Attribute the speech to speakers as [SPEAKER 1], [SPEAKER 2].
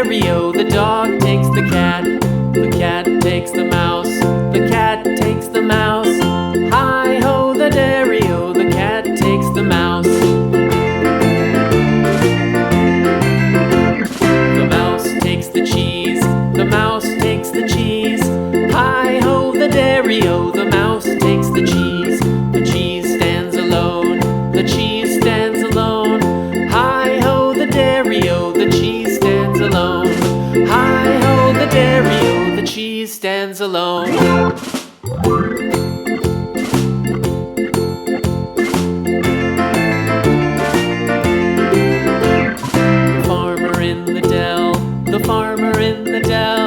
[SPEAKER 1] dairy-o, the dog takes the cat. The cat takes the mouse. The cat takes the mouse. Hi-ho, the dairy-o, the cat takes the mouse. The mouse takes the cheese. The mouse takes the cheese. Hi-ho, the dairy-o, the mouse takes the cheese. The cheese stands alone. The cheese stands alone. Hi-ho, the dairy-o, the cheese stands alone. Hi-ho, the dairy-o, the cheese stands alone. The farmer in the dell,